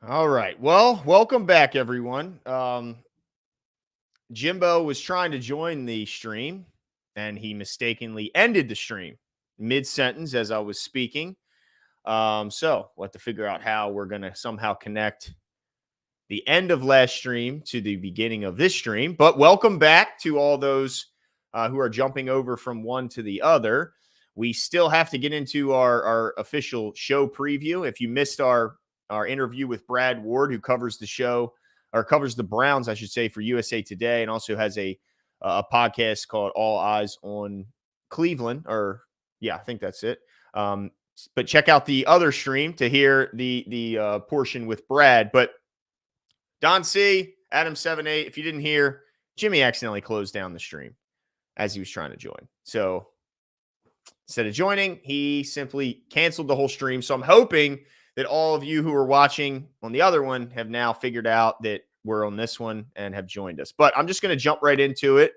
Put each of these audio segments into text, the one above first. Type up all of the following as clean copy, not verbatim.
All right. Well, welcome back, everyone. Jimbo was trying to join the stream and he mistakenly ended the stream mid sentence as I was speaking. So we'll have to figure out how we're going to somehow connect the end of last stream to the beginning of this stream. But welcome back to all those who are jumping over from one to the other. We still have to get into our official show preview. If you missed our interview with Brad Ward, who covers the show or covers the Browns, I should say, for USA Today, and also has a podcast called All Eyes on Cleveland. Or yeah, I think that's it. But check out the other stream to hear the portion with Brad. But Don C, Adam78, if you didn't hear, Jimmy accidentally closed down the stream as he was trying to join. So instead of joining, he simply canceled the whole stream. So I'm hoping that all of you who are watching on the other one have now figured out that we're on this one and have joined us. But I'm just going to jump right into it.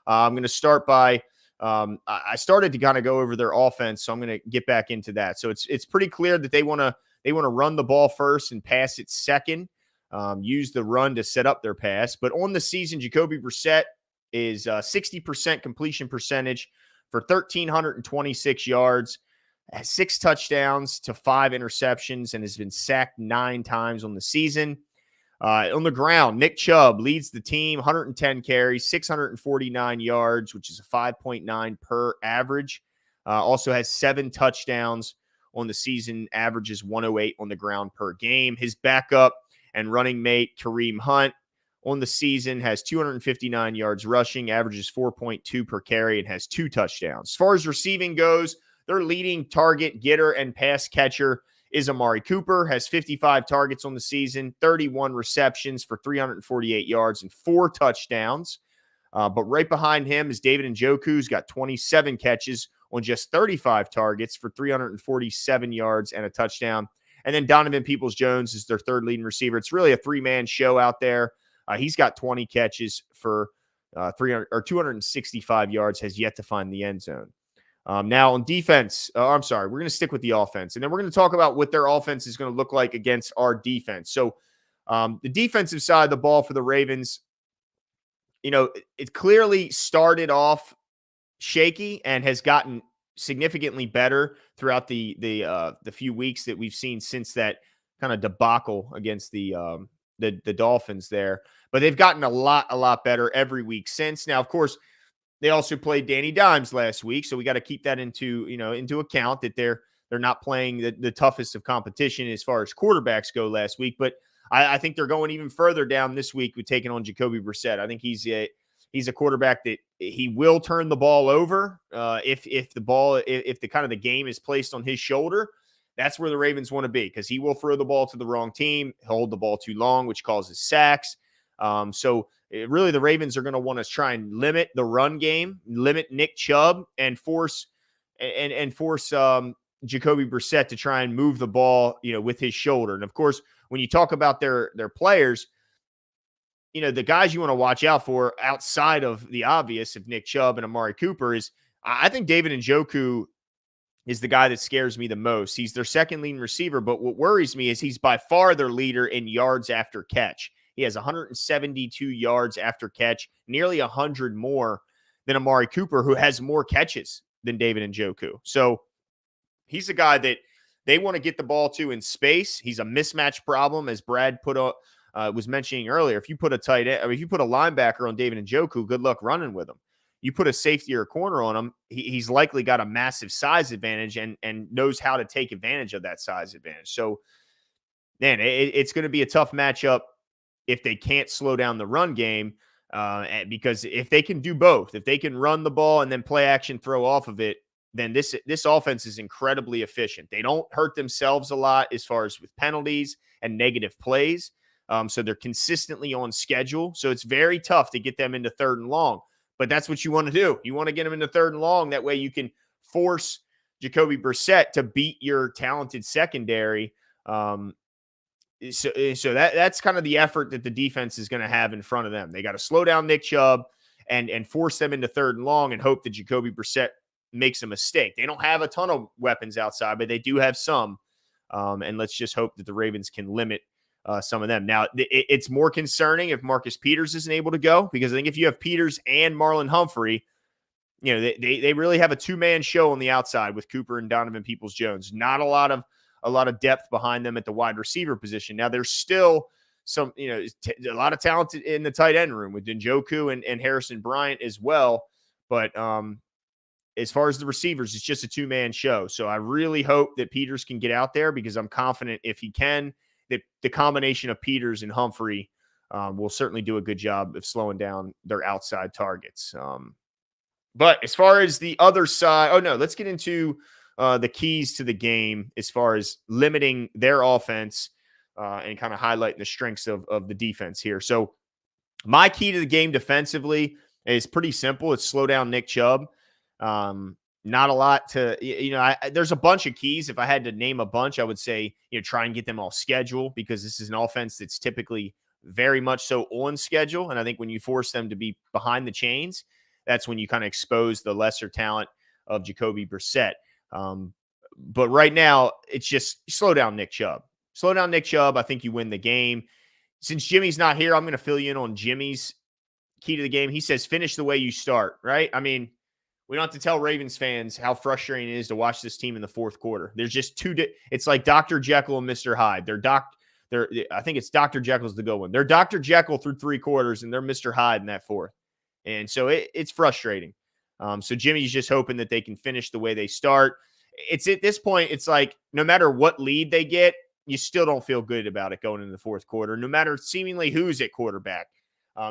I'm going to start by I started to kind of go over their offense, so I'm going to get back into that. So it's pretty clear that they want to run the ball first and pass it second. Use the run to set up their pass. But on the season, Jacoby Brissett is 60% completion percentage for 1,326 yards, has 6 touchdowns to 5 interceptions, and has been sacked 9 times on the season. On the ground, Nick Chubb leads the team, 110 carries, 649 yards, which is a 5.9 per average. Also has 7 touchdowns on the season, averages 108 on the ground per game. His backup and running mate, Kareem Hunt, on the season has 259 yards rushing, averages 4.2 per carry, and has 2 touchdowns. As far as receiving goes, their leading target getter and pass catcher is Amari Cooper, has 55 targets on the season, 31 receptions for 348 yards and 4 touchdowns. But right behind him is David Njoku, who's got 27 catches on just 35 targets for 347 yards and a touchdown. And then Donovan Peoples-Jones is their third leading receiver. It's really a 3-man show out there. He's got 20 catches for 265 yards, has yet to find the end zone. Now on defense, we're going to stick with the offense, and then we're going to talk about what their offense is going to look like against our defense. So the defensive side of the ball for the Ravens, it clearly started off shaky and has gotten significantly better throughout the few weeks that we've seen since that kind of debacle against the Dolphins there. But they've gotten a lot better every week since. Now, of course, they also played Danny Dimes last week, so we got to keep that into account that they're not playing the toughest of competition as far as quarterbacks go last week. But I think they're going even further down this week with taking on Jacoby Brissett. I think he's a quarterback that he will turn the ball over if the kind of the game is placed on his shoulder. That's where the Ravens want to be, because he will throw the ball to the wrong team, hold the ball too long, which causes sacks. Really, the Ravens are going to want to try and limit the run game, limit Nick Chubb, and force Jacoby Brissett to try and move the ball, with his shoulder. And of course, when you talk about their players, the guys you want to watch out for outside of the obvious of Nick Chubb and Amari Cooper is, I think David Njoku is the guy that scares me the most. He's their second leading receiver, but what worries me is he's by far their leader in yards after catch. He has 172 yards after catch, nearly 100 more than Amari Cooper, who has more catches than David Njoku. So he's a guy that they want to get the ball to in space. He's a mismatch problem, as Brad was mentioning earlier. If you put a tight end, if you put a linebacker on David Njoku, good luck running with him. You put a safety or a corner on him, he's likely got a massive size advantage and knows how to take advantage of that size advantage. So, man, it's going to be a tough matchup if they can't slow down the run game, because if they can do both, if they can run the ball and then play action throw off of it, then this offense is incredibly efficient. They don't hurt themselves a lot as far as with penalties and negative plays. So they're consistently on schedule. So it's very tough to get them into 3rd and long. But that's what you want to do. You want to get them into 3rd and long. That way you can force Jacoby Brissett to beat your talented secondary. So that's kind of the effort that the defense is going to have in front of them. They got to slow down Nick Chubb and force them into 3rd and long and hope that Jacoby Brissett makes a mistake. They don't have a ton of weapons outside, but they do have some. And let's just hope that the Ravens can limit some of them. Now, it's more concerning if Marcus Peters isn't able to go, because I think if you have Peters and Marlon Humphrey, they really have a two-man show on the outside with Cooper and Donovan Peoples-Jones. Not a lot of depth behind them at the wide receiver position. Now, there's still some, a lot of talent in the tight end room with Njoku and Harrison Bryant as well. But as far as the receivers, it's just a two-man show. So I really hope that Peters can get out there, because I'm confident if he can, that the combination of Peters and Humphrey will certainly do a good job of slowing down their outside targets. But as far as the other side, let's get into the keys to the game as far as limiting their offense and kind of highlighting the strengths of the defense here. So my key to the game defensively is pretty simple. It's slow down Nick Chubb. Not a lot to, there's a bunch of keys. If I had to name a bunch, I would say, try and get them all scheduled, because this is an offense that's typically very much so on schedule. And I think when you force them to be behind the chains, that's when you kind of expose the lesser talent of Jacoby Brissett. But right now, it's just slow down Nick Chubb. Slow down Nick Chubb. I think you win the game. Since Jimmy's not here, I'm going to fill you in on Jimmy's key to the game. He says, finish the way you start, right? I mean, we don't have to tell Ravens fans how frustrating it is to watch this team in the fourth quarter. There's just it's like Dr. Jekyll and Mr. Hyde. I think it's Dr. Jekyll's the good one. They're Dr. Jekyll through three quarters, and they're Mr. Hyde in that fourth. And so it's frustrating. So Jimmy's just hoping that they can finish the way they start. It's at this point, it's like no matter what lead they get, you still don't feel good about it going into the fourth quarter, no matter seemingly who's at quarterback,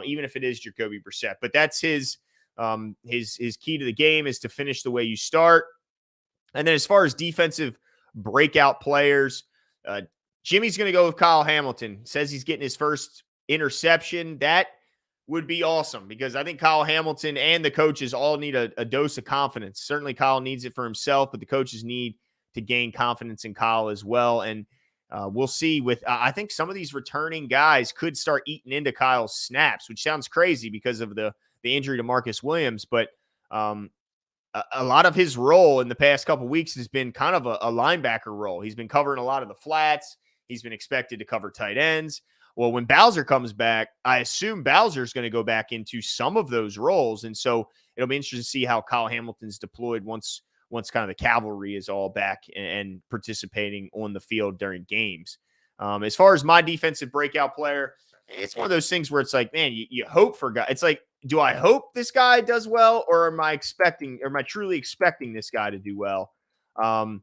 even if it is Jacoby Brissett. But that's his key to the game, is to finish the way you start. And then as far as defensive breakout players, Jimmy's going to go with Kyle Hamilton. Says he's getting his first interception. That would be awesome, because I think Kyle Hamilton and the coaches all need a dose of confidence. Certainly Kyle needs it for himself, but the coaches need to gain confidence in Kyle as well. And we'll see with, I think some of these returning guys could start eating into Kyle's snaps, which sounds crazy because of the injury to Marcus Williams. But a lot of his role in the past couple of weeks has been kind of a linebacker role. He's been covering a lot of the flats. He's been expected to cover tight ends. Well, when Bowser comes back, I assume Bowser's going to go back into some of those roles. And so it'll be interesting to see how Kyle Hamilton's deployed once kind of the cavalry is all back and participating on the field during games. As far as my defensive breakout player, it's one of those things where it's like, man, you hope for guys. It's like, do I hope this guy does well, or am I truly expecting this guy to do well? I'm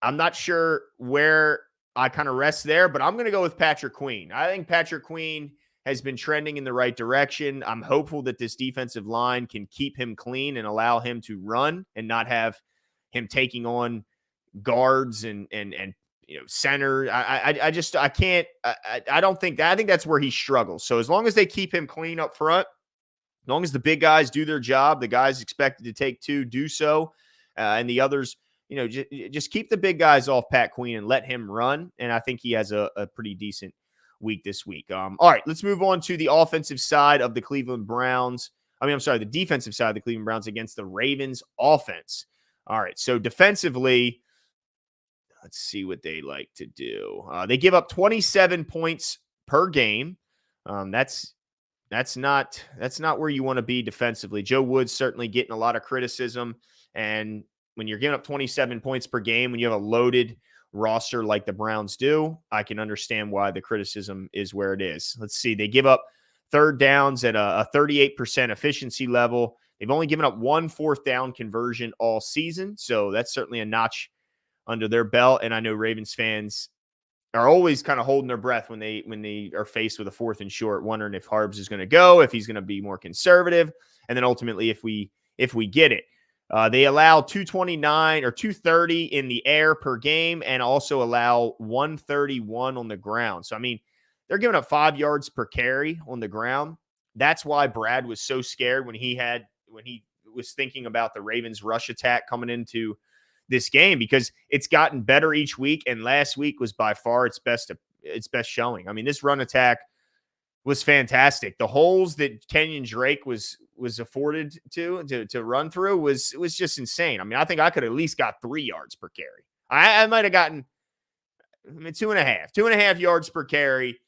not sure where I kind of rest there, but I'm going to go with Patrick Queen. I think Patrick Queen has been trending in the right direction. I'm hopeful that this defensive line can keep him clean and allow him to run and not have him taking on guards and center. I think that's where he struggles. So as long as they keep him clean up front, as long as the big guys do their job, the guys expected to take two do so, and the others, just keep the big guys off Pat Queen and let him run. And I think he has a pretty decent week this week. All right, let's move on to the offensive side of the Cleveland Browns. The defensive side of the Cleveland Browns against the Ravens offense. All right, so defensively, let's see what they like to do. They give up 27 points per game. That's not where you want to be defensively. Joe Woods certainly getting a lot of criticism, and when you're giving up 27 points per game, when you have a loaded roster like the Browns do, I can understand why the criticism is where it is. Let's see. They give up third downs at a 38% efficiency level. They've only given up one fourth down conversion all season, so that's certainly a notch under their belt. And I know Ravens fans are always kind of holding their breath when they are faced with a fourth and short, wondering if Harbs is going to go, if he's going to be more conservative, and then ultimately if we get it. They allow 229 or 230 in the air per game and also allow 131 on the ground. So, I mean, they're giving up 5 yards per carry on the ground. That's why Brad was so scared when he was thinking about the Ravens rush attack coming into this game, because it's gotten better each week. And last week was by far its best showing. I mean, this run attack was fantastic. The holes that Kenyon Drake was afforded to run through was just insane. I mean, I think I could at least got 3 yards per carry. I might have gotten mean, 2.5 yards per carry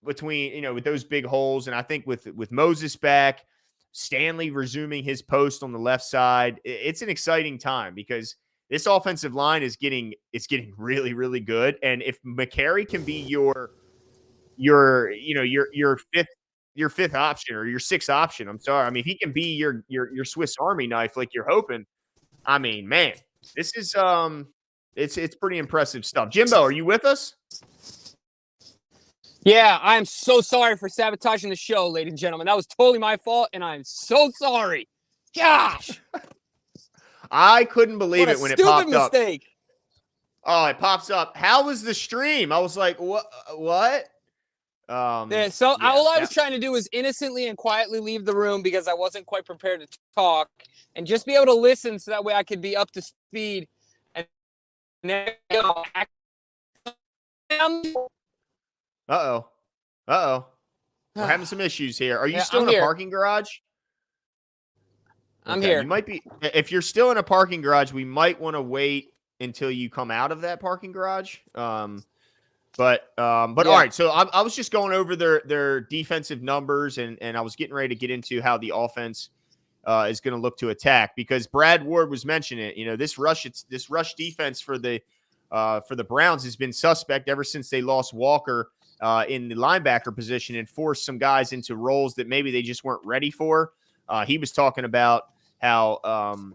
between, with those big holes. And I think with Moses back, Stanley resuming his post on the left side, it's an exciting time because this offensive line is getting really, really good. And if McCary can be your fifth option or your sixth option, I'm sorry. I mean, if he can be your Swiss Army knife like you're hoping, I mean, man, this is it's pretty impressive stuff. Jimbo, are you with us? Yeah, I am so sorry for sabotaging the show, ladies and gentlemen. That was totally my fault, and I'm so sorry. Gosh. I couldn't believe it when it popped mistake. up. Oh, it pops up. How was the stream? I was like, what? All I was trying to do was innocently and quietly leave the room because I wasn't quite prepared to talk and just be able to listen so that way I could be up to speed. And Uh-oh. We're having some issues here. Are you still in a parking garage? I'm here. You might be. If you're still in a parking garage, we might want to wait until you come out of that parking garage. But all right. So I was just going over their defensive numbers, and I was getting ready to get into how the offense is going to look to attack because Brad Ward was mentioning it. This rush defense for the Browns has been suspect ever since they lost Walker in the linebacker position and forced some guys into roles that maybe they just weren't ready for. He was talking about how,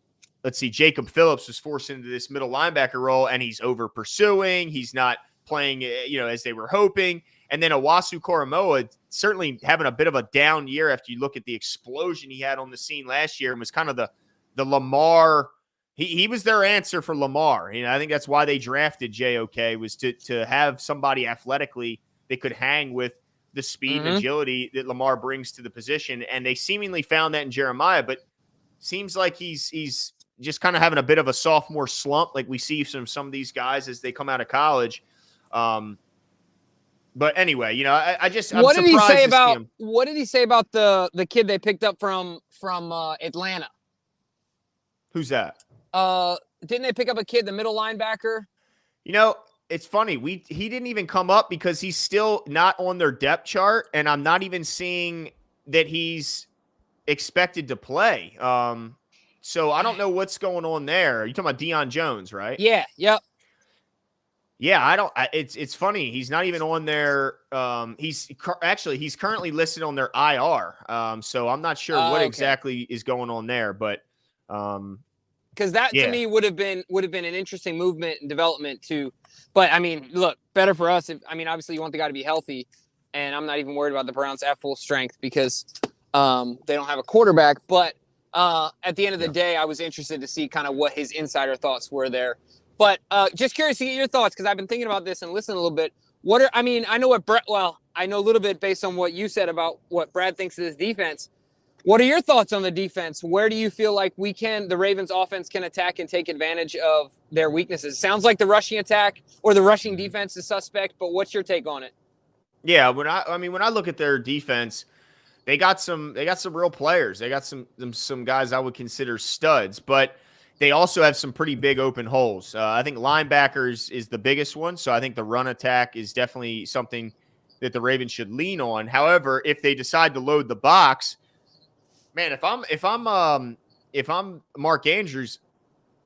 Jacob Phillips was forced into this middle linebacker role, and he's over pursuing. He's not playing, as they were hoping. And then Owasu Koromoa certainly having a bit of a down year after you look at the explosion he had on the scene last year and was kind of the Lamar. He was their answer for Lamar. I think that's why they drafted JOK, was to have somebody athletically that could hang with the speed and agility that Lamar brings to the position. And they seemingly found that in Jeremiah, but seems like he's just kind of having a bit of a sophomore slump, like we see from some of these guys as they come out of college. But anyway, I'm what did he say about the kid they picked up from Atlanta? Who's that? Didn't they pick up a kid, the middle linebacker? It's funny. He didn't even come up because he's still not on their depth chart, and I'm not even seeing that he's expected to play. So I don't know what's going on there. You're talking about Deion Jones, right? Yeah. Yep. Yeah, it's funny. He's not even on there. He's currently listed on their IR. So I'm not sure what exactly is going on there, but because that to me would have been an interesting movement and development too. But I mean, look, better for us. Obviously you want the guy to be healthy, and I'm not even worried about the Browns at full strength because they don't have a quarterback. But at the end of the day, I was interested to see kind of what his insider thoughts were there. But just curious to get your thoughts because I've been thinking about this and listening a little bit. I know a little bit based on what you said about what Brad thinks of this defense. What are your thoughts on the defense? Where do you feel like the Ravens offense can attack and take advantage of their weaknesses? Sounds like the rushing attack or the rushing defense is suspect, but what's your take on it? Yeah, when I look at their defense, they got some real players. They got some guys I would consider studs, but they also have some pretty big open holes. I think linebackers is the biggest one, so I think the run attack is definitely something that the Ravens should lean on. However, if they decide to load the box, man, if I'm Mark Andrews,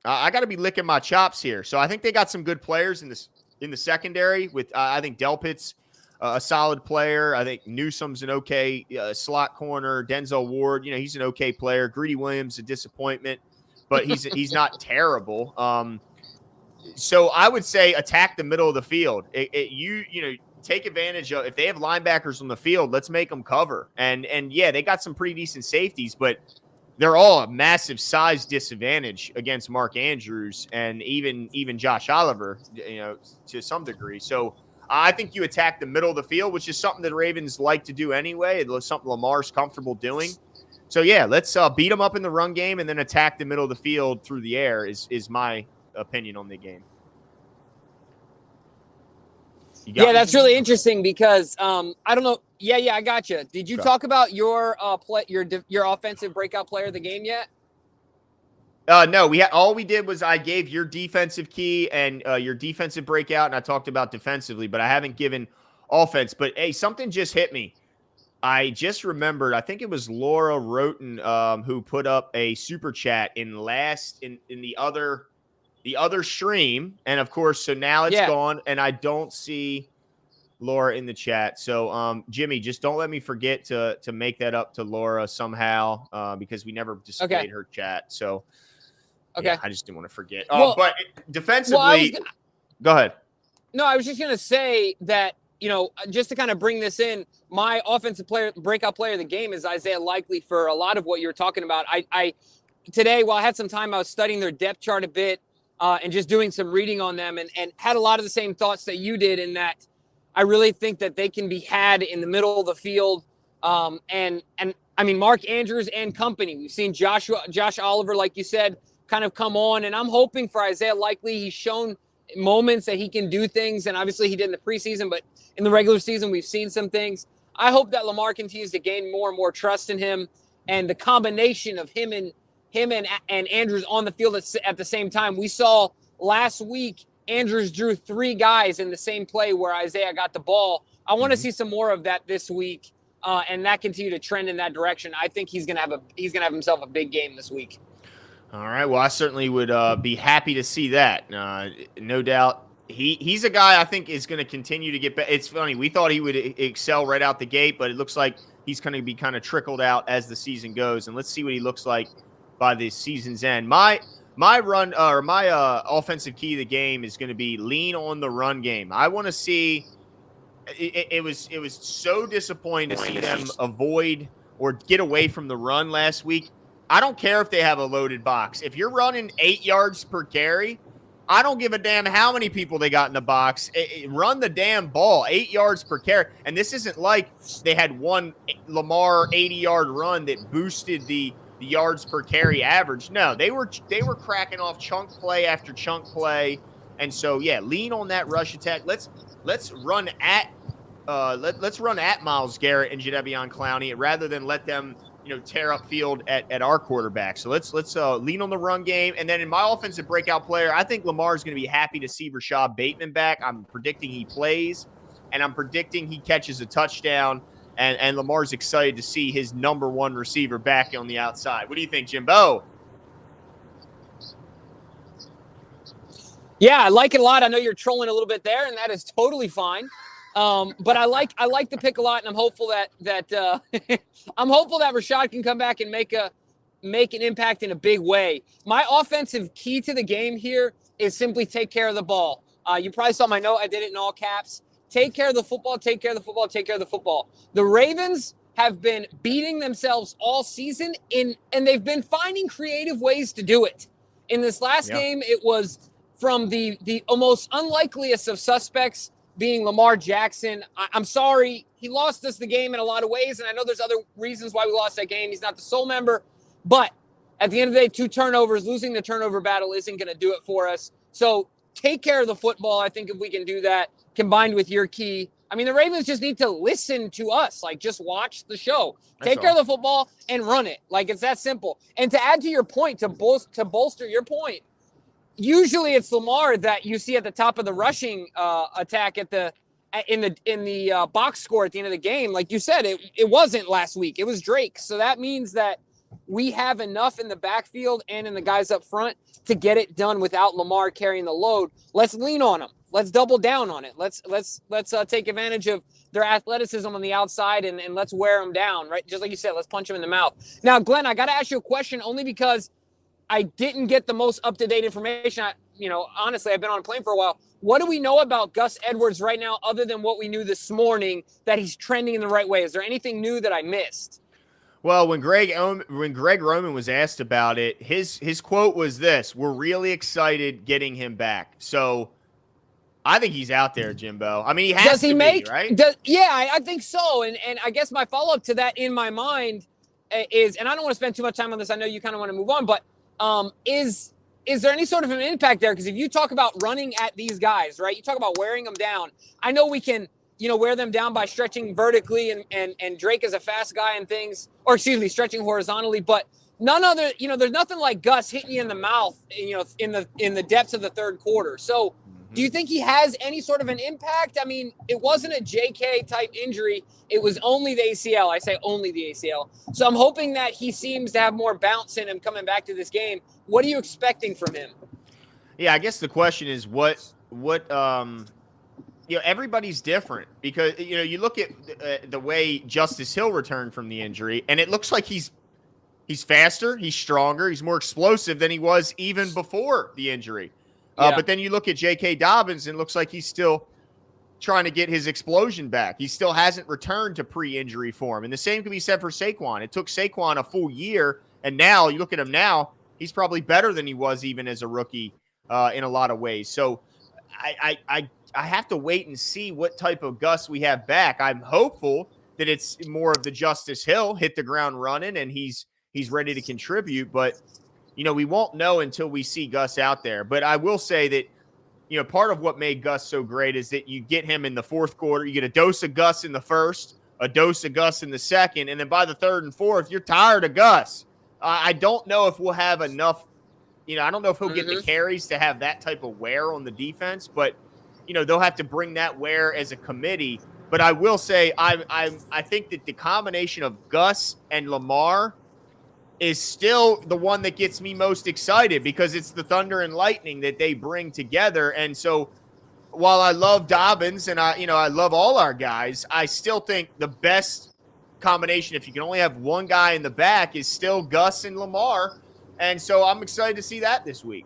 I got to be licking my chops here. So I think they got some good players in the secondary. With I think Delpit's a solid player. I think Newsom's an okay slot corner. Denzel Ward, he's an okay player. Greedy Williams a disappointment, but he's not terrible. So I would say attack the middle of the field. Take advantage of if they have linebackers on the field, let's make them cover. And yeah, they got some pretty decent safeties, but they're all a massive size disadvantage against Mark Andrews and even Josh Oliver, to some degree. So I think you attack the middle of the field, which is something that the Ravens like to do anyway. It's something Lamar's comfortable doing. So yeah, let's beat them up in the run game and then attack the middle of the field through the air is my opinion on the game. That's really interesting because I don't know. Yeah, I got you. Did you talk about your offensive breakout player of the game yet? No, all we did was I gave your defensive key and your defensive breakout, and I talked about defensively, but I haven't given offense. But hey, something just hit me. I just remembered. I think it was Laura Roten who put up a super chat in the other stream, and of course, so now it's gone, and I don't see Laura in the chat. So, Jimmy, just don't let me forget to make that up to Laura somehow because we never displayed her chat. So, yeah, I just didn't want to forget. But defensively, go ahead. No, I was just going to say that, just to kind of bring this in, my offensive breakout player of the game is Isaiah Likely for a lot of what you're talking about. Today, while I had some time, I was studying their depth chart a bit and just doing some reading on them and had a lot of the same thoughts that you did in that I really think that they can be had in the middle of the field. And I mean, Mark Andrews and company. We've seen Josh Oliver, like you said, kind of come on. And I'm hoping for Isaiah Likely. He's shown moments that he can do things. And obviously he did in the preseason, but in the regular season, we've seen some things. I hope that Lamar continues to gain more and more trust in him. And the combination of him and Andrews on the field at the same time. We saw last week, Andrews drew 3 guys in the same play where Isaiah got the ball. I want to see some more of that this week, and that continue to trend in that direction. I think he's gonna have himself a big game this week. All right. Well, I certainly would be happy to see that. No doubt. He's a guy I think is going to continue to get better. It's funny. We thought he would excel right out the gate, but it looks like he's going to be kind of trickled out as the season goes. And let's see what he looks like by the season's end. My offensive key of the game is going to be lean on the run game. I want to see. It was so disappointing to see them avoid or get away from the run last week. I don't care if they have a loaded box. If you're running 8 yards per carry, I don't give a damn how many people they got in the box. Run the damn ball, 8 yards per carry. And this isn't like they had one Lamar 80-yard run that boosted the yards per carry average. No, they were cracking off chunk play after chunk play. And so, yeah, lean on that rush attack. Let's run at Myles Garrett and Jadeveon Clowney rather than let them tear up field at our quarterback. So let's lean on the run game. And then in my offensive breakout player, I think Lamar is going to be happy to see Rashad Bateman back. I'm predicting he plays, and I'm predicting he catches a touchdown. And Lamar's excited to see his number one receiver back on the outside. What do you think, Jimbo? Yeah, I like it a lot. I know you're trolling a little bit there, and that is totally fine. But I like the pick a lot, and I'm hopeful that I'm hopeful that Rashad can come back and make an impact in a big way. My offensive key to the game here is simply take care of the ball. You probably saw my note. I did it in all caps. Take care of the football, take care of the football, take care of the football. The Ravens have been beating themselves all season, and they've been finding creative ways to do it. In this last game, it was from the almost unlikeliest of suspects being Lamar Jackson. I'm sorry. He lost us the game in a lot of ways, and I know there's other reasons why we lost that game. He's not the sole member. But at the end of the day, 2 turnovers, losing the turnover battle isn't going to do it for us. So take care of the football. I think if we can do that, combined with your key. I mean, the Ravens just need to listen to us. Like, just watch the show. Take care of the football and run it. Like, it's that simple. And to add to your point, to bolster your point, usually it's Lamar that you see at the top of the rushing attack in the box score at the end of the game. Like you said, it wasn't last week. It was Drake. So that means that we have enough in the backfield and in the guys up front to get it done without Lamar carrying the load. Let's lean on them. Let's double down on it. Let's take advantage of their athleticism on the outside and let's wear them down, right? Just like you said, let's punch them in the mouth. Now, Glenn, I got to ask you a question only because I didn't get the most up-to-date information. Honestly, I've been on a plane for a while. What do we know about Gus Edwards right now other than what we knew this morning that he's trending in the right way? Is there anything new that I missed? Well, when Greg Roman was asked about it, his quote was this: "We're really excited getting him back." So I think he's out there, Jimbo. I mean, he has to be, right? I think so. And I guess my follow-up to that in my mind is, and I don't want to spend too much time on this. I know you kind of want to move on, but is there any sort of an impact there? Because if you talk about running at these guys, right, you talk about wearing them down. I know we can, wear them down by stretching vertically and Drake is a fast guy and things, or excuse me, stretching horizontally. But none other, there's nothing like Gus hitting you in the mouth, in the depths of the third quarter. So do you think he has any sort of an impact? I mean, it wasn't a JK type injury. It was only the ACL. I say only the ACL. So I'm hoping that he seems to have more bounce in him coming back to this game. What are you expecting from him? Yeah, I guess the question is everybody's different because, you look at the way Justice Hill returned from the injury, and it looks like he's faster, he's stronger, he's more explosive than he was even before the injury. But then you look at J.K. Dobbins, and it looks like he's still trying to get his explosion back. He still hasn't returned to pre-injury form. And the same can be said for Saquon. It took Saquon a full year, and now you look at him now, he's probably better than he was even as a rookie in a lot of ways. So I have to wait and see what type of Gus we have back. I'm hopeful that it's more of the Justice Hill, hit the ground running, and he's ready to contribute. But, we won't know until we see Gus out there. But I will say that, part of what made Gus so great is that you get him in the fourth quarter. You get a dose of Gus in the first, a dose of Gus in the second, and then by the third and fourth, you're tired of Gus. I don't know if we'll have enough. I don't know if he'll get the carries to have that type of wear on the defense, but, they'll have to bring that wear as a committee. But I will say I think that the combination of Gus and Lamar is still the one that gets me most excited because it's the thunder and lightning that they bring together. And so while I love Dobbins and I love all our guys, I still think the best combination, if you can only have one guy in the back, is still Gus and Lamar. And so I'm excited to see that this week.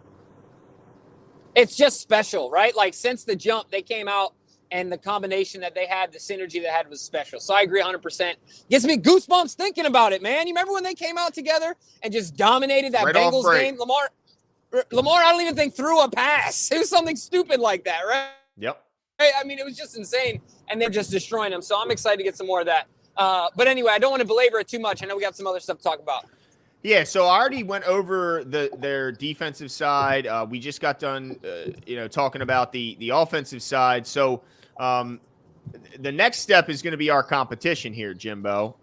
It's just special, right? Like since the jump, they came out and the combination that they had, the synergy they had was special. So I agree 100%. Gives me goosebumps thinking about it, man. You remember when they came out together and just dominated that Bengals game? Lamar, I don't even think threw a pass. It was something stupid like that, right? Yep. I mean, it was just insane. And they're just destroying them. So I'm excited to get some more of that. But anyway, I don't want to belabor it too much. I know we got some other stuff to talk about. Yeah, so I already went over their defensive side. We just got done, talking about the offensive side. So the next step is going to be our competition here, Jimbo.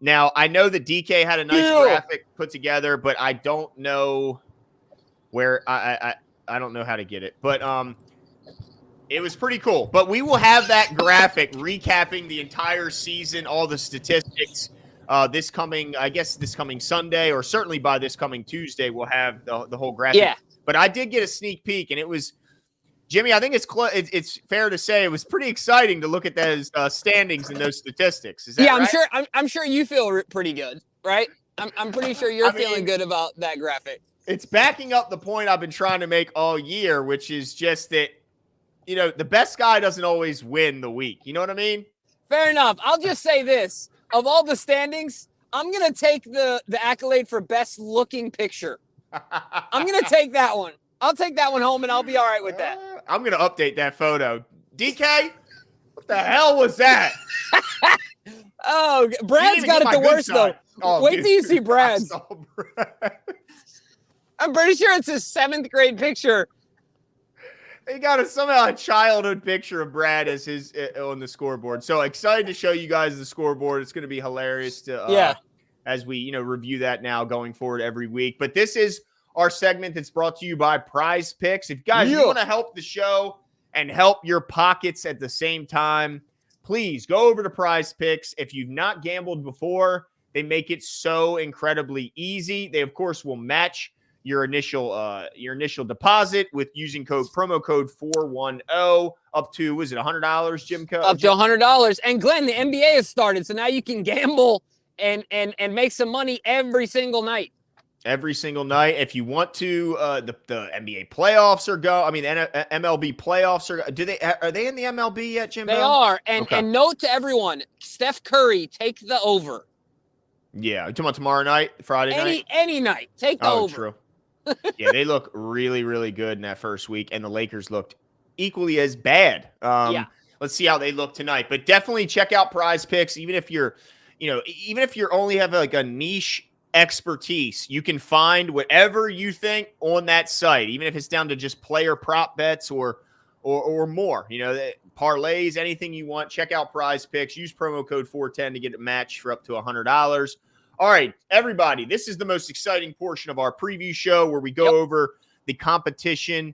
Now, I know that DK had a nice graphic put together, but I don't know where I don't know how to get it. But it was pretty cool. But we will have that graphic recapping the entire season, all the statistics. This coming Sunday, or certainly by this coming Tuesday, we'll have the whole graphic. Yeah. But I did get a sneak peek, and it was, Jimmy, I think it's fair to say it was pretty exciting to look at those standings and those statistics. Is that right? I'm sure you feel pretty good, right? I'm pretty sure you're feeling good about that graphic. It's backing up the point I've been trying to make all year, which is just that, the best guy doesn't always win the week. You know what I mean? Fair enough. I'll just say this. Of all the standings, I'm going to take the accolade for best looking picture. I'm going to take that one. I'll take that one home, and I'll be all right with that. I'm going to update that photo. DK, what the hell was that? Oh, Brad's got it the worst, though. Oh, wait till you see Brad's. I'm pretty sure it's his 7th grade picture. He got somehow a childhood picture of Brad as his on the scoreboard. So excited to show you guys the scoreboard. It's going to be hilarious to as we review that now going forward every week. But this is our segment that's brought to you by Prize Picks. If you want to help the show and help your pockets at the same time, please go over to Prize Picks. If you've not gambled before, they make it so incredibly easy. They of course will match your initial deposit with using promo code 410 up to, was it $100, Jim? Up to $100. And Glenn, the NBA has started, so now you can gamble and make some money every single night. Every single night. If you want to, the NBA playoffs are MLB playoffs are they in the MLB yet, Jim? They are. And note to everyone, Steph Curry, take the over. Yeah, you talking about tomorrow night, Friday night? Any night. Take the over. True. Yeah, they look really, really good in that first week, and the Lakers looked equally as bad. Let's see how they look tonight. But definitely check out Prize Picks, even if you're only have like a niche expertise, you can find whatever you think on that site, even if it's down to just player prop bets or more. Parlays, anything you want. Check out Prize Picks. Use promo code 410 to get a match for up to $100. All right, everybody, this is the most exciting portion of our preview show where we go over the competition.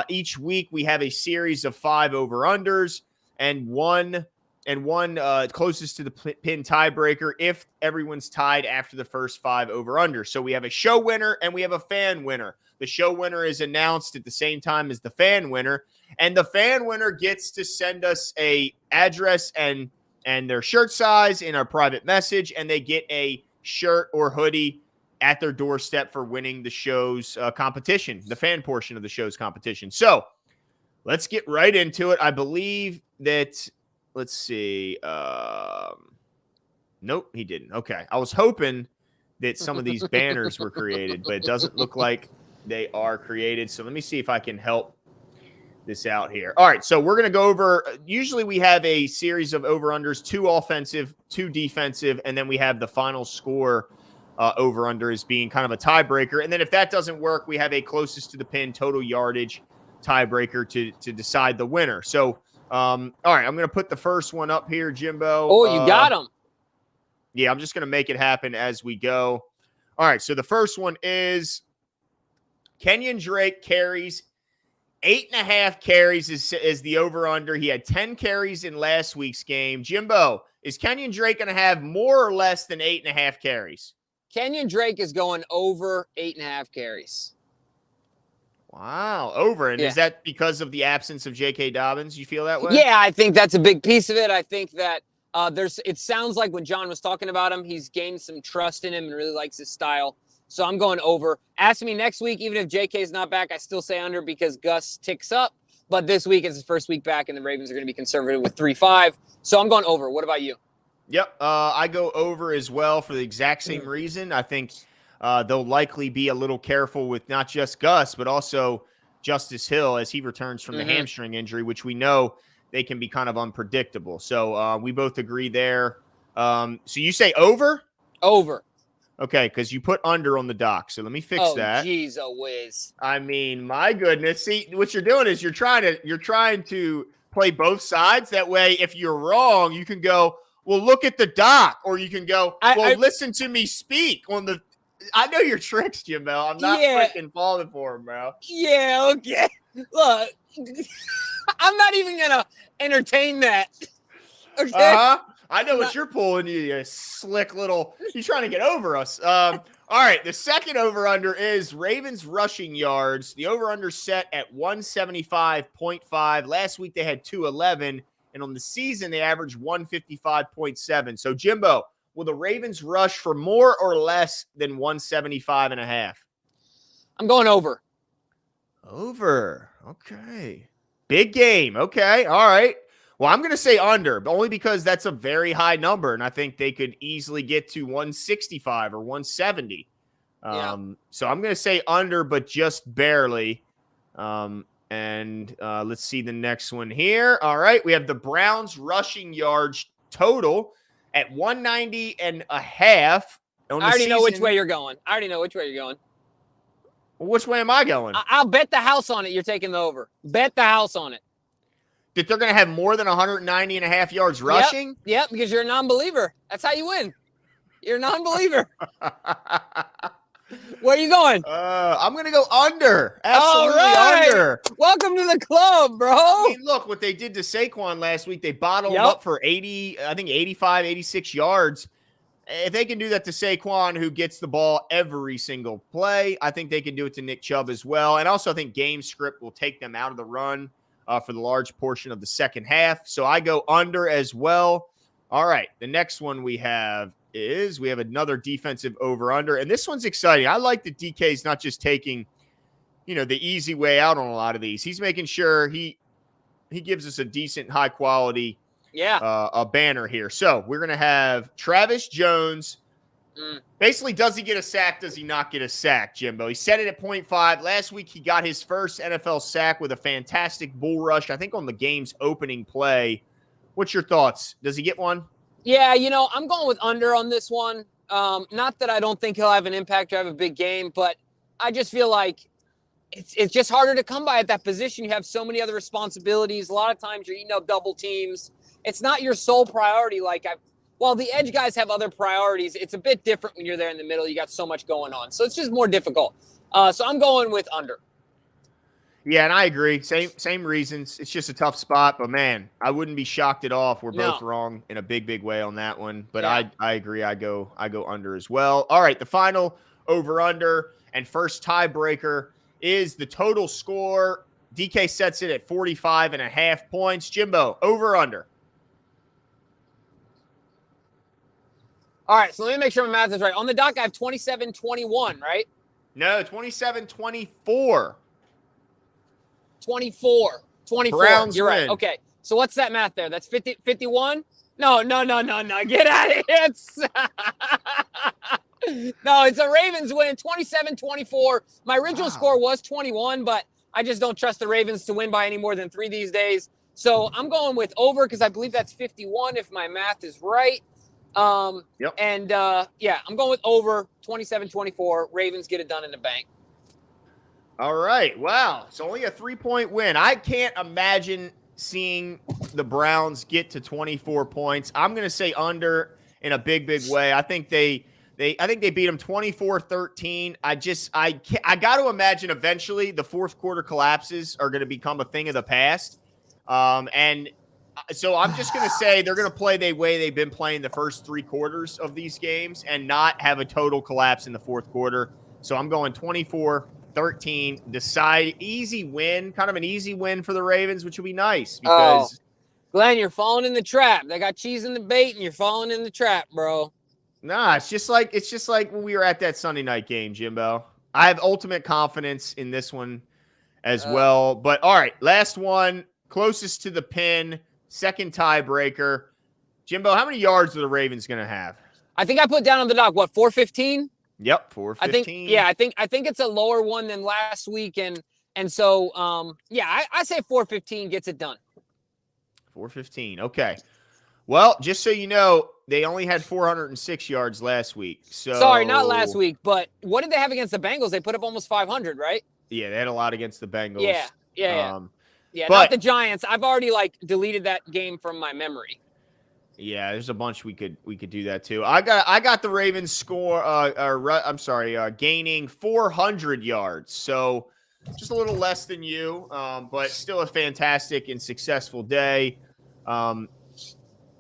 Each week we have a series of 5 over-unders and one closest to the pin tiebreaker if everyone's tied after the first 5 over-unders. So we have a show winner and we have a fan winner. The show winner is announced at the same time as the fan winner, and the fan winner gets to send us a address and their shirt size in our private message, and they get a shirt or hoodie at their doorstep for winning the show's competition, the fan portion of the show's competition. So let's get right into it. I believe that, let's see. Nope, he didn't. Okay. I was hoping that some of these banners were created, but it doesn't look like they are created. So let me see if I can help this out here. All right, so we're going to go over, usually we have a series of over-unders, 2 offensive, 2 defensive, and then we have the final score over-under as being kind of a tiebreaker. And then if that doesn't work, we have a closest to the pin total yardage tiebreaker to decide the winner. So, all right, I'm going to put the first one up here, Jimbo. Oh, you got him. Yeah, I'm just going to make it happen as we go. All right, so the first one is Kenyon Drake carries 8.5 carries is the over-under. He had 10 carries in last week's game. Jimbo, is Kenyon Drake going to have more or less than 8.5 carries? Kenyon Drake is going over 8.5 carries. Wow, over. And is that because of the absence of J.K. Dobbins? You feel that way? Yeah, I think that's a big piece of it. I think that it sounds like when John was talking about him, he's gained some trust in him and really likes his style. So I'm going over. Ask me next week, even if JK is not back, I still say under because Gus ticks up. But this week is his first week back, and the Ravens are going to be conservative with 3-5. So I'm going over. What about you? Yep, I go over as well for the exact same reason. I think they'll likely be a little careful with not just Gus, but also Justice Hill as he returns from the hamstring injury, which we know they can be kind of unpredictable. So we both agree there. So you say over? Over. Okay, because you put under on the doc, so let me fix that. Oh, geez, a whiz. I mean, my goodness. See, what you're doing is you're trying to play both sides. That way, if you're wrong, you can go, well, look at the doc, or you can go, listen to me speak on the. I know your tricks, Jimbo. I'm not freaking falling for them, bro. Yeah, okay. Look, I'm not even gonna entertain that. Okay. I know what you're pulling, you slick little. You're trying to get over us. All right, the second over-under is Ravens rushing yards. The over-under set at 175.5. Last week they had 211, and on the season they averaged 155.7. So, Jimbo, will the Ravens rush for more or less than 175.5? I'm going over. Over. Okay. Big game. Okay. All right. Well, I'm going to say under, but only because that's a very high number, and I think they could easily get to 165 or 170. So I'm going to say under, but just barely. And let's see the next one here. All right, we have the Browns rushing yards total at 190.5. I already know which way you're going. Well, which way am I going? I'll bet the house on it. You're taking the over. Bet the house on it. That they're going to have more than 190.5 yards rushing? Yep, because you're a non-believer. That's how you win. You're a non-believer. Where are you going? I'm going to go under. Absolutely under. Welcome to the club, bro. I mean, look, what they did to Saquon last week, they bottled him up for 85, 86 yards. If they can do that to Saquon, who gets the ball every single play, I think they can do it to Nick Chubb as well. And also, I think game script will take them out of the run for the large portion of the second half. So I go under as well. All right, the next one we have another defensive over-under, and this one's exciting. I like that DK's not just taking, the easy way out on a lot of these. He's making sure he gives us a decent, high-quality a banner here. So we're going to have Travis Jones. Basically, does he get a sack? Does he not get a sack, Jimbo? He set it at 0.5. Last week, he got his first NFL sack with a fantastic bull rush, I think on the game's opening play. What's your thoughts? Does he get one? Yeah, I'm going with under on this one. Not that I don't think he'll have an impact or have a big game, but I just feel like it's just harder to come by at that position. You have so many other responsibilities. A lot of times you're eating up double teams. It's not your sole priority. Like while the edge guys have other priorities, it's a bit different when you're there in the middle. You got so much going on. So it's just more difficult. So I'm going with under. Yeah, and I agree. Same reasons. It's just a tough spot, but man, I wouldn't be shocked at all if we're both wrong in a big way on that one. But yeah. I agree. I go under as well. All right, the final over under and first tiebreaker is the total score. DK sets it at 45.5 points. Jimbo, over under. All right, so let me make sure my math is right. On the dock, I have 27-21, right? No, 27-24. 24. Browns You're win. right. Okay. So what's that math there? That's 51? No. Get out of here. No, it's a Ravens win, 27-24. My original score was 21, but I just don't trust the Ravens to win by any more than 3 these days. So I'm going with over because I believe that's 51 if my math is right. Yep. And I'm going with over 27-24. Ravens get it done in the bank. All right. Wow. It's only a 3-point win. I can't imagine seeing the Browns get to 24 points. I'm going to say under in a big way. I think they beat them 24-13. I got to imagine eventually the fourth quarter collapses are going to become a thing of the past. And so I'm just going to say they're going to play the way they've been playing the first 3 quarters of these games and not have a total collapse in the fourth quarter. So I'm going 24-13, decide easy win, kind of an easy win for the Ravens, which would be nice because Glenn, you're falling in the trap. They got cheese in the bait and you're falling in the trap, bro. Nah, it's just like when we were at that Sunday night game, Jimbo. I have ultimate confidence in this one as well. But all right, last one, closest to the pin, second tiebreaker. Jimbo, how many yards are the Ravens going to have? I think I put down on the dock, 415? Yep, 415. I think it's a lower one than last week, and so I say 415 gets it done. 415. Okay. Well, just so you know, they only had 406 yards last week. So sorry, not last week, but what did they have against the Bengals? They put up almost 500, right? Yeah, they had a lot against the Bengals. Yeah. But, not the Giants. I've already deleted that game from my memory. Yeah, there's a bunch we could do that too. I got the Ravens score. Gaining 400 yards, so just a little less than you, but still a fantastic and successful day.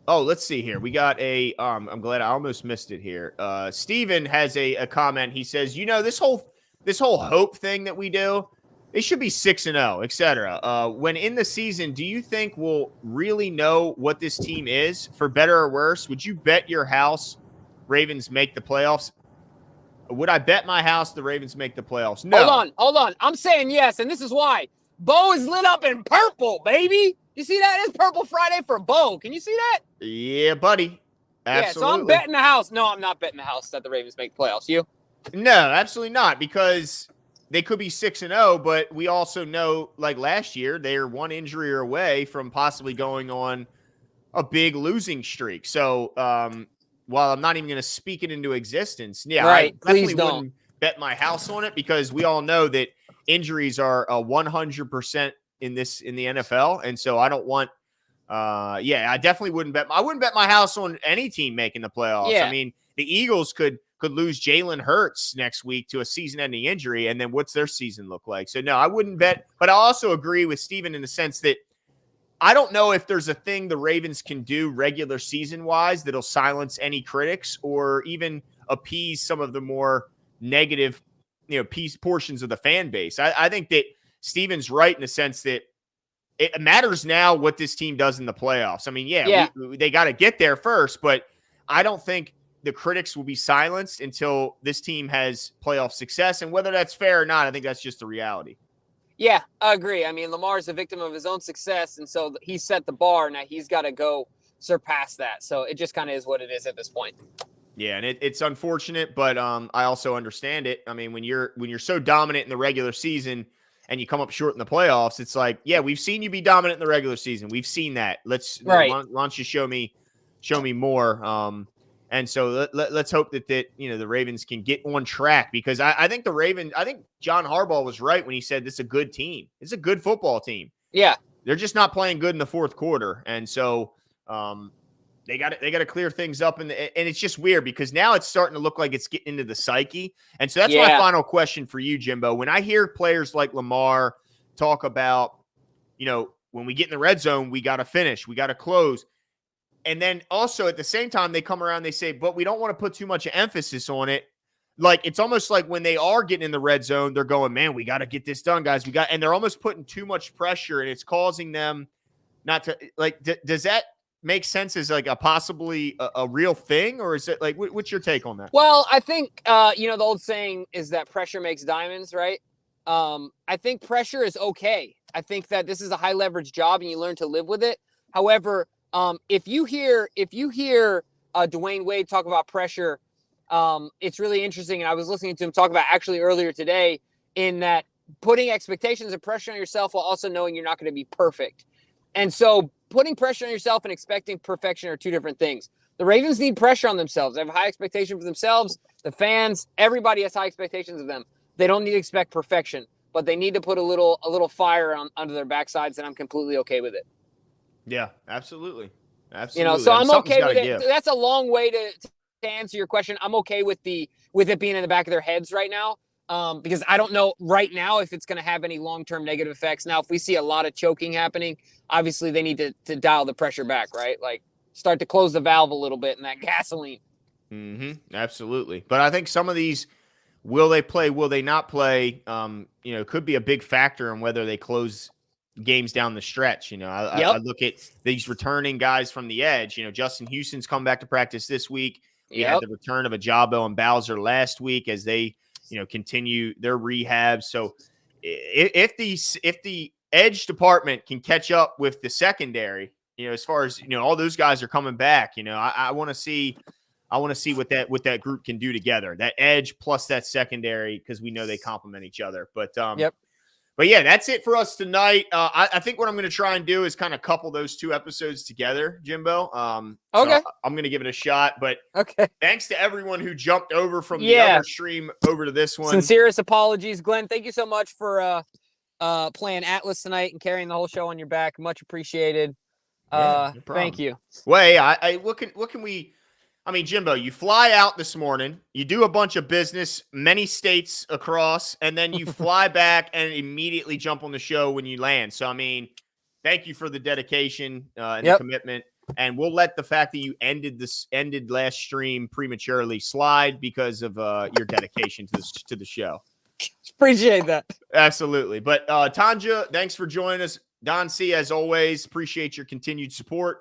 Let's see here. We got a. I'm glad I almost missed it here. Steven has a comment. He says, this whole hope thing that we do, they should be 6-0, etc. When in the season, do you think we'll really know what this team is, for better or worse? Would you bet your house Ravens make the playoffs? Would I bet my house the Ravens make the playoffs? No. Hold on. I'm saying yes, and this is why. Bo is lit up in purple, baby. You see that? It's Purple Friday for Bo. Can you see that? Yeah, buddy. Absolutely. Yeah, so I'm betting the house. No, I'm not betting the house that the Ravens make playoffs. You? No, absolutely not, because they could be 6-0, but we also know, like last year, they are one injury away from possibly going on a big losing streak. So, while I'm not even going to speak it into existence, right. I definitely wouldn't bet my house on it, because we all know that injuries are 100% in the NFL, and so I don't want. I definitely wouldn't bet. I wouldn't bet my house on any team making the playoffs. Yeah. I mean, the Eagles could lose Jalen Hurts next week to a season-ending injury, and then what's their season look like? So, no, I wouldn't bet. But I also agree with Steven in the sense that I don't know if there's a thing the Ravens can do regular season-wise that'll silence any critics or even appease some of the more negative, portions of the fan base. I think that Steven's right in the sense that it matters now what this team does in the playoffs. I mean, they got to get there first, but I don't think the critics will be silenced until this team has playoff success. And whether that's fair or not, I think that's just the reality. Yeah, I agree. I mean, Lamar's a victim of his own success, and so he set the bar. Now he's got to go surpass that. So it just kind of is what it is at this point. Yeah, and it's unfortunate, but I also understand it. I mean, when you're so dominant in the regular season and you come up short in the playoffs, it's like, yeah, we've seen you be dominant in the regular season. We've seen that. Why don't you show me more? And so let's hope that the Ravens can get on track, because I think John Harbaugh was right when he said this is a good team. It's a good football team. Yeah. They're just not playing good in the fourth quarter. And so, They got to clear things up, and it's just weird because now it's starting to look like it's getting into the psyche. And so that's my final question for you, Jimbo. When I hear players like Lamar talk about, when we get in the red zone, we got to finish, we got to close. And then also at the same time, they come around, they say, but we don't want to put too much emphasis on it. Like, it's almost like when they are getting in the red zone, they're going, man, we got to get this done, guys. And they're almost putting too much pressure, and it's causing them not to, like, does that make sense as like a possibly a real thing, or is it like, what's your take on that? Well, I think, the old saying is that pressure makes diamonds, right? I think pressure is okay. I think that this is a high leverage job and you learn to live with it. However, if you hear Dwayne Wade talk about pressure, it's really interesting. And I was listening to him talk about actually earlier today, in that putting expectations and pressure on yourself while also knowing you're not going to be perfect. And so putting pressure on yourself and expecting perfection are two different things. The Ravens need pressure on themselves. They have high expectations for themselves. The fans, everybody has high expectations of them. They don't need to expect perfection, but they need to put a little fire under their backsides, and I'm completely okay with it. Yeah, absolutely. Absolutely. So I'm okay with it. That's a long way to answer your question. I'm okay with it being in the back of their heads right now, because I don't know right now if it's going to have any long-term negative effects. Now, if we see a lot of choking happening, obviously they need to dial the pressure back, right? Like, start to close the valve a little bit in that gasoline. Mm-hmm. Absolutely. But I think some of these, will they play, will they not play, could be a big factor in whether they close games down the stretch. I look at these returning guys from the edge. Justin Houston's come back to practice this week. We had the return of Ajabo and Bowser last week as they, continue their rehab. So if the edge department can catch up with the secondary, as far as, all those guys are coming back, I want to see what that group can do together, that edge plus that secondary, because we know they complement each other. But But yeah, that's it for us tonight. I think what I'm going to try and do is kind of couple those two episodes together, Jimbo. Okay. So I'm going to give it a shot. But thanks to everyone who jumped over from the other stream over to this one. Sincerest apologies, Glenn. Thank you so much for playing Atlas tonight and carrying the whole show on your back. Much appreciated. No thank you. Wait, what can we? I mean, Jimbo, you fly out this morning, you do a bunch of business, many states across, and then you fly back and immediately jump on the show when you land. So, I mean, thank you for the dedication and the commitment. And we'll let the fact that you ended last stream prematurely slide because of your dedication to the show. Appreciate that. Absolutely. But Tanja, thanks for joining us. Don C, as always, appreciate your continued support.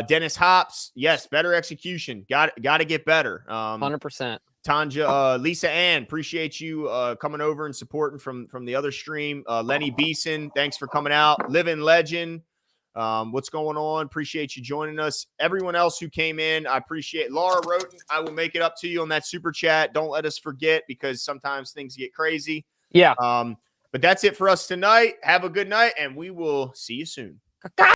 Dennis Hops, yes, better execution. Got to get better. 100%. Tanja, Lisa Ann, appreciate you coming over and supporting from the other stream. Lenny Beeson, thanks for coming out. Living Legend, what's going on? Appreciate you joining us. Everyone else who came in, I appreciate. Laura Roten, I will make it up to you on that super chat. Don't let us forget, because sometimes things get crazy. Yeah. But that's it for us tonight. Have a good night, and we will see you soon.